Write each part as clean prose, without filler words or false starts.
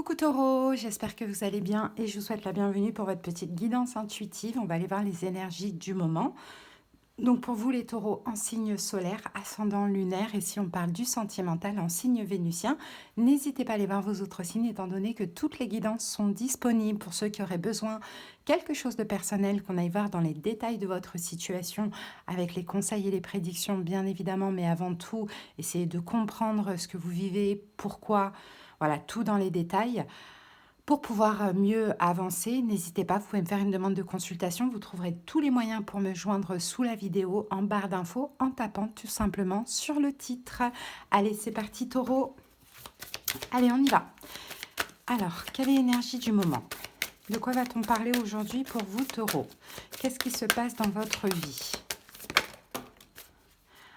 Coucou Taureau, j'espère que vous allez bien et je vous souhaite la bienvenue pour votre petite guidance intuitive. On va aller voir les énergies du moment. Donc pour vous les taureaux en signe solaire, ascendant lunaire, et si on parle du sentimental en signe vénusien, n'hésitez pas à aller voir vos autres signes étant donné que toutes les guidances sont disponibles pour ceux qui auraient besoin quelque chose de personnel, qu'on aille voir dans les détails de votre situation avec les conseils et les prédictions bien évidemment, mais avant tout, essayez de comprendre ce que vous vivez, pourquoi, voilà, tout dans les détails. Pour pouvoir mieux avancer, n'hésitez pas, vous pouvez me faire une demande de consultation. Vous trouverez tous les moyens pour me joindre sous la vidéo en barre d'infos en tapant tout simplement sur le titre. Allez, c'est parti Taureau. Allez, on y va. Alors, quelle est l'énergie du moment? De quoi va-t-on parler aujourd'hui pour vous Taureau? Qu'est-ce qui se passe dans votre vie?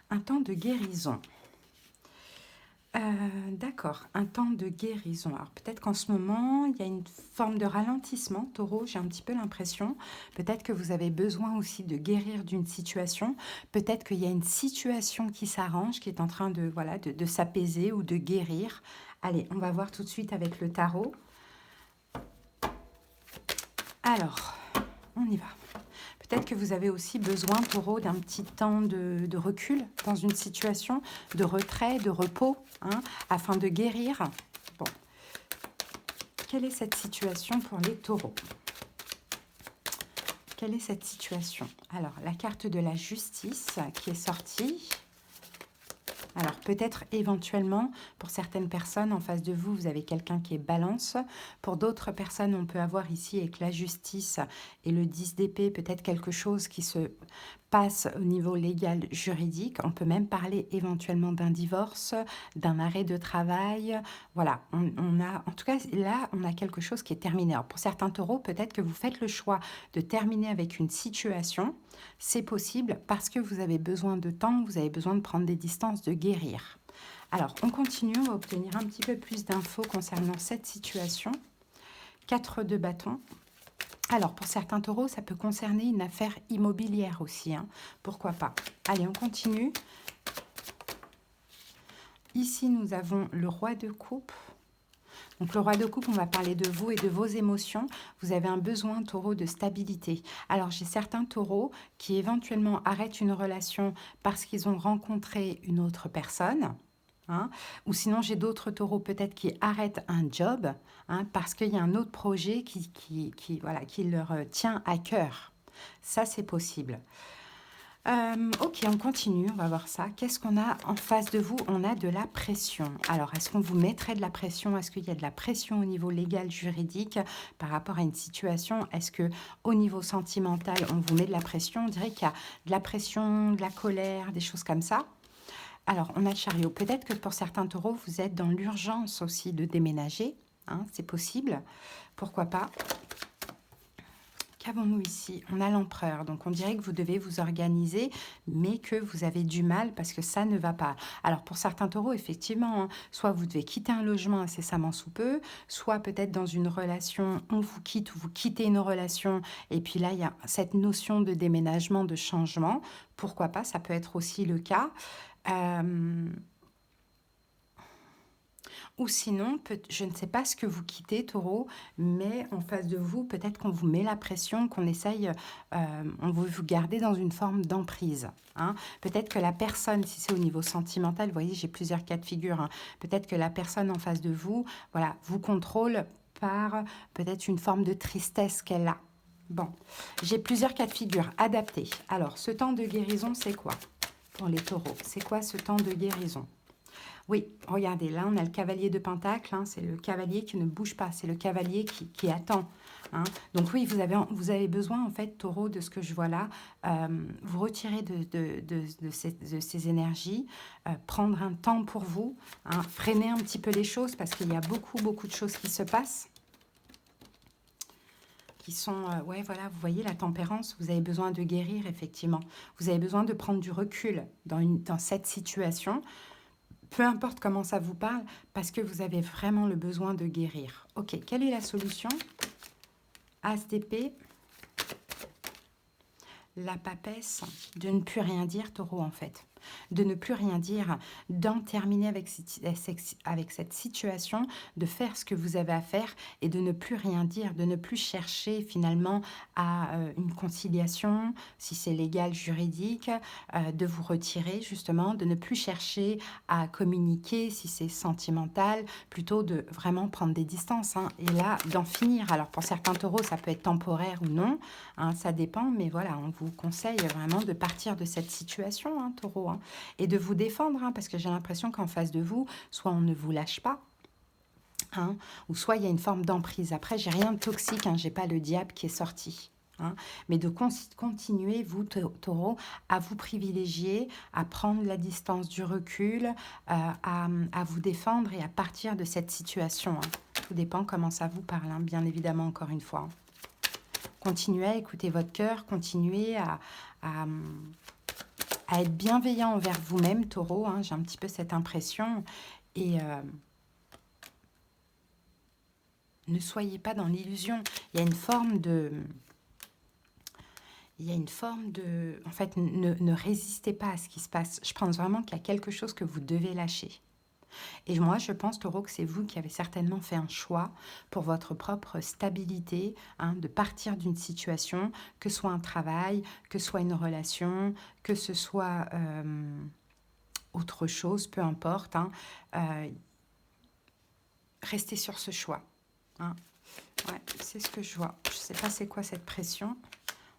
Un temps de guérison. D'accord, un temps de guérison. Alors peut-être qu'en ce moment, il y a une forme de ralentissement, Taureau, j'ai un petit peu l'impression. Peut-être que vous avez besoin aussi de guérir d'une situation. Peut-être qu'il y a une situation qui s'arrange, qui est en train de, voilà, de s'apaiser ou de guérir. Allez, on va voir tout de suite avec le tarot. Alors, on y va. Peut-être que vous avez aussi besoin, Taureau, d'un petit temps de recul dans une situation, de retrait, de repos, hein, afin de guérir. Bon, quelle est cette situation pour les taureaux? Quelle est cette situation? Alors, la carte de la justice qui est sortie. Alors, peut-être éventuellement, pour certaines personnes en face de vous, vous avez quelqu'un qui est balance. Pour d'autres personnes, on peut avoir ici avec la justice et le 10 d'épée, peut-être quelque chose qui se passe au niveau légal juridique. On peut même parler éventuellement d'un divorce, d'un arrêt de travail. Voilà, on a, en tout cas, là, on a quelque chose qui est terminé. Alors, pour certains taureaux, peut-être que vous faites le choix de terminer avec une situation. C'est possible parce que vous avez besoin de temps, vous avez besoin de prendre des distances, de guérir. Alors, on continue, on va obtenir un petit peu plus d'infos concernant cette situation. 4 de bâton. Alors, pour certains taureaux, ça peut concerner une affaire immobilière aussi, hein. Pourquoi pas? Allez, on continue. Ici, nous avons le roi de coupe. Donc, le roi de coupe, on va parler de vous et de vos émotions. Vous avez un besoin, taureau, de stabilité. Alors, j'ai certains taureaux qui éventuellement arrêtent une relation parce qu'ils ont rencontré une autre personne. Hein, ou sinon, j'ai d'autres taureaux peut-être qui arrêtent un job, hein, parce qu'il y a un autre projet voilà, qui leur tient à cœur. Ça, c'est possible. Ok, on continue, on va voir ça. Qu'est-ce qu'on a en face de vous? On a de la pression. Alors, est-ce qu'on vous mettrait de la pression? Est-ce qu'il y a de la pression au niveau légal, juridique par rapport à une situation? Est-ce que au niveau sentimental, on vous met de la pression? On dirait qu'il y a de la pression, de la colère, des choses comme ça. Alors, on a le chariot. Peut-être que pour certains taureaux, vous êtes dans l'urgence aussi de déménager. Hein, c'est possible. Pourquoi pas? Qu'avons-nous ici? On a l'empereur. Donc, on dirait que vous devez vous organiser, mais que vous avez du mal parce que ça ne va pas. Alors, pour certains taureaux, effectivement, hein, soit vous devez quitter un logement incessamment sous peu, soit peut-être dans une relation, on vous quitte ou vous quittez une relation. Et puis là, il y a cette notion de déménagement, de changement. Pourquoi pas? Ça peut être aussi le cas. Ou sinon, je ne sais pas ce que vous quittez, taureau, mais en face de vous, peut-être qu'on vous met la pression, qu'on essaye, on veut vous garder dans une forme d'emprise. Hein. Peut-être que la personne, si c'est au niveau sentimental, vous voyez, j'ai plusieurs cas de figure, hein, peut-être que la personne en face de vous, voilà, vous contrôle par peut-être une forme de tristesse qu'elle a. Bon, j'ai plusieurs cas de figure adaptés. Alors, ce temps de guérison, c'est quoi pour les taureaux? C'est quoi ce temps de guérison? Oui, regardez, là, on a le cavalier de Pentacle, hein, c'est le cavalier qui ne bouge pas, c'est le cavalier qui attend. Hein. Donc oui, vous avez besoin, en fait, taureau, de ce que je vois là, vous retirer de ces énergies, prendre un temps pour vous, hein, freiner un petit peu les choses, parce qu'il y a beaucoup de choses qui se passent, qui sont, ouais, voilà, vous voyez la tempérance, vous avez besoin de guérir, effectivement. Vous avez besoin de prendre du recul dans cette situation. Peu importe comment ça vous parle, parce que vous avez vraiment le besoin de guérir. Ok, quelle est la solution? As d'épée, la papesse, de ne plus rien dire, taureau, en fait. de ne plus rien dire, d'en terminer avec cette situation, de faire ce que vous avez à faire et de ne plus rien dire, de ne plus chercher finalement à une conciliation, si c'est légal, juridique, de vous retirer justement, de ne plus chercher à communiquer si c'est sentimental, plutôt de vraiment prendre des distances, hein, et là d'en finir. Alors pour certains taureaux, ça peut être temporaire ou non, hein, ça dépend, mais voilà, on vous conseille vraiment de partir de cette situation, hein, taureau, hein, et de vous défendre, hein, parce que j'ai l'impression qu'en face de vous, soit on ne vous lâche pas, hein, ou soit il y a une forme d'emprise. Après, j'ai rien de toxique, hein, j'ai pas le diable qui est sorti. Hein, mais de continuer, vous, taureau, à vous privilégier, à prendre la distance, du recul, à vous défendre et à partir de cette situation. Hein. Tout dépend comment ça vous parle, hein, bien évidemment, encore une fois. Continuez à écouter votre cœur, continuez à être bienveillant envers vous-même, taureau, hein, j'ai un petit peu cette impression. Et ne soyez pas dans l'illusion. Il y a une forme de... En fait, ne résistez pas à ce qui se passe. Je pense vraiment qu'il y a quelque chose que vous devez lâcher. Et moi, je pense, taureau, que c'est vous qui avez certainement fait un choix pour votre propre stabilité, hein, de partir d'une situation, que ce soit un travail, que ce soit une relation, que ce soit autre chose, peu importe. Hein, restez sur ce choix. Hein. Ouais, c'est ce que je vois. Je ne sais pas c'est quoi cette pression.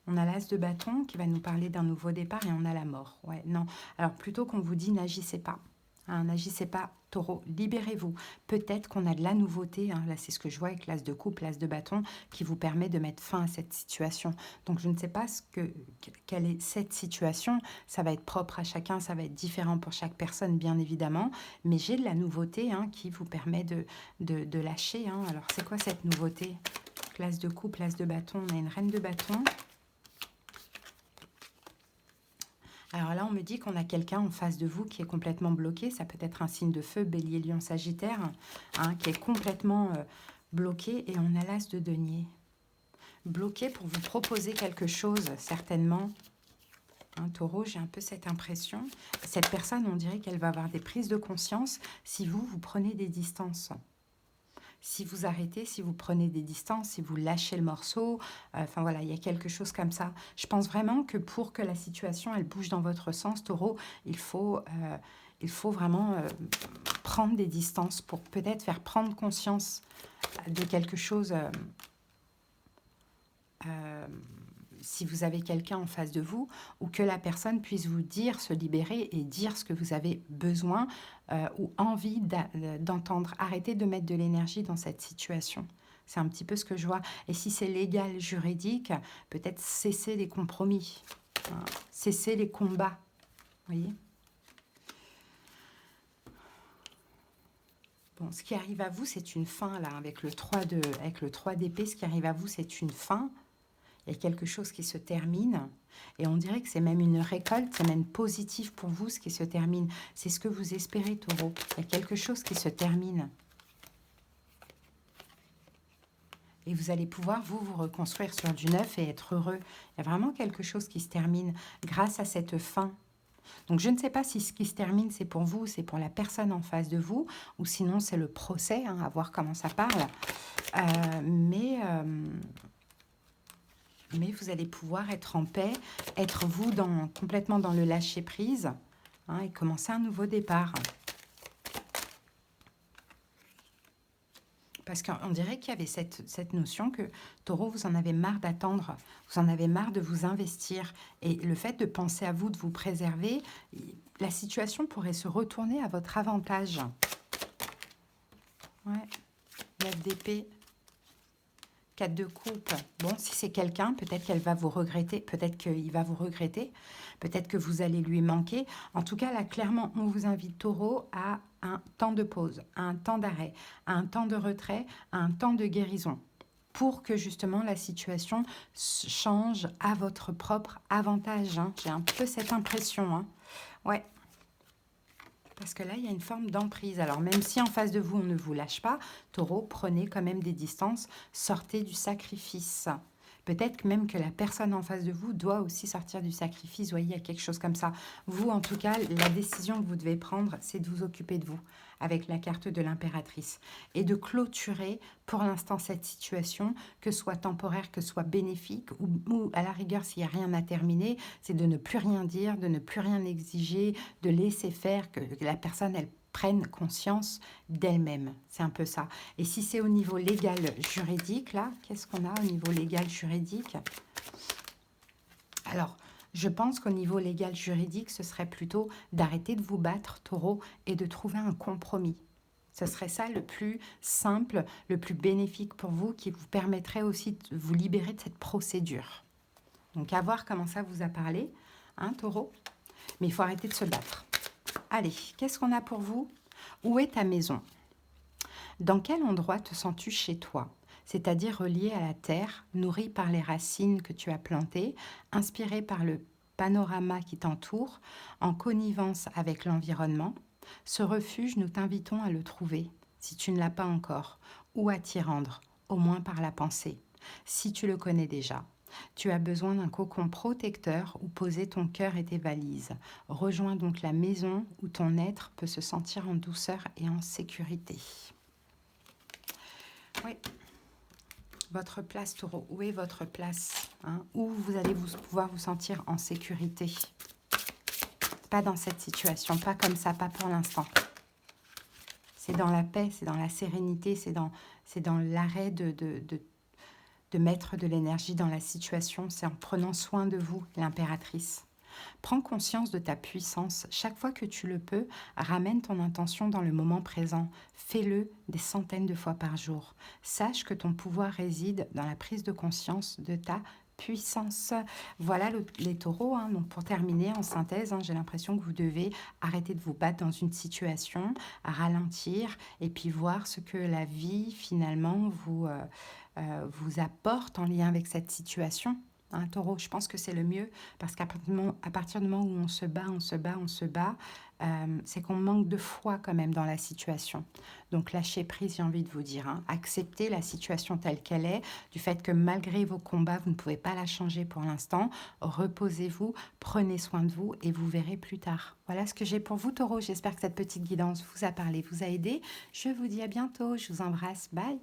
On a l'as de bâton qui va nous parler d'un nouveau départ et on a la mort. Ouais, non. Alors plutôt qu'on vous dit n'agissez pas. Hein, n'agissez pas, taureau, libérez-vous. Peut-être qu'on a de la nouveauté, hein, là c'est ce que je vois avec l'as de coupe, l'as de bâton, qui vous permet de mettre fin à cette situation. Donc je ne sais pas quelle est cette situation, ça va être propre à chacun, ça va être différent pour chaque personne bien évidemment, mais j'ai de la nouveauté, hein, qui vous permet de lâcher. Hein. Alors c'est quoi cette nouveauté? L'as de coupe, l'as de bâton, on a une reine de bâton. Alors là, on me dit qu'on a quelqu'un en face de vous qui est complètement bloqué. Ça peut être un signe de feu, bélier, lion, sagittaire, hein, qui est complètement bloqué. Et on a l'as de denier. Bloqué pour vous proposer quelque chose, certainement. Hein, taureau, j'ai un peu cette impression. Cette personne, on dirait qu'elle va avoir des prises de conscience si vous prenez des distances. Si vous arrêtez, si vous prenez des distances, si vous lâchez le morceau, enfin voilà, il y a quelque chose comme ça. Je pense vraiment que pour que la situation, elle bouge dans votre sens, taureau, il faut vraiment prendre des distances pour peut-être faire prendre conscience de quelque chose. Si vous avez quelqu'un en face de vous, ou que la personne puisse vous dire, se libérer et dire ce que vous avez besoin ou envie d'entendre. Arrêtez de mettre de l'énergie dans cette situation. C'est un petit peu ce que je vois. Et si c'est légal, juridique, peut-être cesser les compromis, hein, cesser les combats. Vous voyez ? Bon, ce qui arrive à vous, c'est une fin, là, avec le 3 d'épée, ce qui arrive à vous, c'est une fin. Il y a quelque chose qui se termine et on dirait que c'est même une récolte, c'est même positif pour vous ce qui se termine. C'est ce que vous espérez, taureau. Il y a quelque chose qui se termine. Et vous allez pouvoir, vous reconstruire sur du neuf et être heureux. Il y a vraiment quelque chose qui se termine grâce à cette fin. Donc je ne sais pas si ce qui se termine, c'est pour vous, c'est pour la personne en face de vous, ou sinon c'est le procès, hein, à voir comment ça parle. Mais vous allez pouvoir être en paix, être vous complètement dans le lâcher-prise, hein, et commencer un nouveau départ. Parce qu'on dirait qu'il y avait cette notion que, taureau, vous en avez marre d'attendre, vous en avez marre de vous investir. Et le fait de penser à vous, de vous préserver, la situation pourrait se retourner à votre avantage. Ouais, 9 d'épée. 4 de coupe. Bon, si c'est quelqu'un, peut-être qu'elle va vous regretter, peut-être qu'il va vous regretter, peut-être que vous allez lui manquer. En tout cas, là, clairement, on vous invite, taureau, à un temps de pause, à un temps d'arrêt, à un temps de retrait, à un temps de guérison, pour que justement la situation change à votre propre avantage. Hein. J'ai un peu cette impression. Hein. Ouais. Parce que là, il y a une forme d'emprise. Alors, même si en face de vous, on ne vous lâche pas, taureau, prenez quand même des distances, sortez du sacrifice. Peut-être même que la personne en face de vous doit aussi sortir du sacrifice. Vous voyez, il y a quelque chose comme ça. Vous, en tout cas, la décision que vous devez prendre, c'est de vous occuper de vous avec la carte de l'impératrice et de clôturer pour l'instant cette situation, que ce soit temporaire, que ce soit bénéfique ou à la rigueur, s'il n'y a rien à terminer, c'est de ne plus rien dire, de ne plus rien exiger, de laisser faire, que la personne, elle prenne conscience d'elle-même. C'est un peu ça. Et si c'est au niveau légal juridique, là, qu'est-ce qu'on a au niveau légal juridique? Alors, je pense qu'au niveau légal juridique, ce serait plutôt d'arrêter de vous battre, taureau, et de trouver un compromis. Ce serait ça le plus simple, le plus bénéfique pour vous, qui vous permettrait aussi de vous libérer de cette procédure. Donc, à voir comment ça vous a parlé, hein, taureau. Mais il faut arrêter de se battre. Allez, qu'est-ce qu'on a pour vous? Où est ta maison? Dans quel endroit te sens-tu chez toi? C'est-à-dire relié à la terre, nourri par les racines que tu as plantées, inspiré par le panorama qui t'entoure, en connivence avec l'environnement. Ce refuge, nous t'invitons à le trouver, si tu ne l'as pas encore, ou à t'y rendre, au moins par la pensée, si tu le connais déjà. Tu as besoin d'un cocon protecteur où poser ton cœur et tes valises. Rejoins donc la maison où ton être peut se sentir en douceur et en sécurité. Oui. Votre place, taureau, où est votre place, hein? Où vous allez pouvoir vous sentir en sécurité. Pas dans cette situation, pas comme ça, pas pour l'instant. C'est dans la paix, c'est dans la sérénité, c'est dans l'arrêt de mettre de l'énergie dans la situation. C'est en prenant soin de vous, l'impératrice. Prends conscience de ta puissance. Chaque fois que tu le peux, ramène ton intention dans le moment présent. Fais-le des centaines de fois par jour. Sache que ton pouvoir réside dans la prise de conscience de ta puissance. Voilà les taureaux. Hein. Donc pour terminer, en synthèse, hein, j'ai l'impression que vous devez arrêter de vous battre dans une situation, ralentir et puis voir ce que la vie finalement vous apporte en lien avec cette situation. Un taureau, je pense que c'est le mieux parce qu'à partir du moment où on se bat, c'est qu'on manque de foi quand même dans la situation. Donc lâchez prise, j'ai envie de vous dire. Hein. Acceptez la situation telle qu'elle est, du fait que malgré vos combats, vous ne pouvez pas la changer pour l'instant. Reposez-vous, prenez soin de vous et vous verrez plus tard. Voilà ce que j'ai pour vous, taureau. J'espère que cette petite guidance vous a parlé, vous a aidé. Je vous dis à bientôt, je vous embrasse, bye.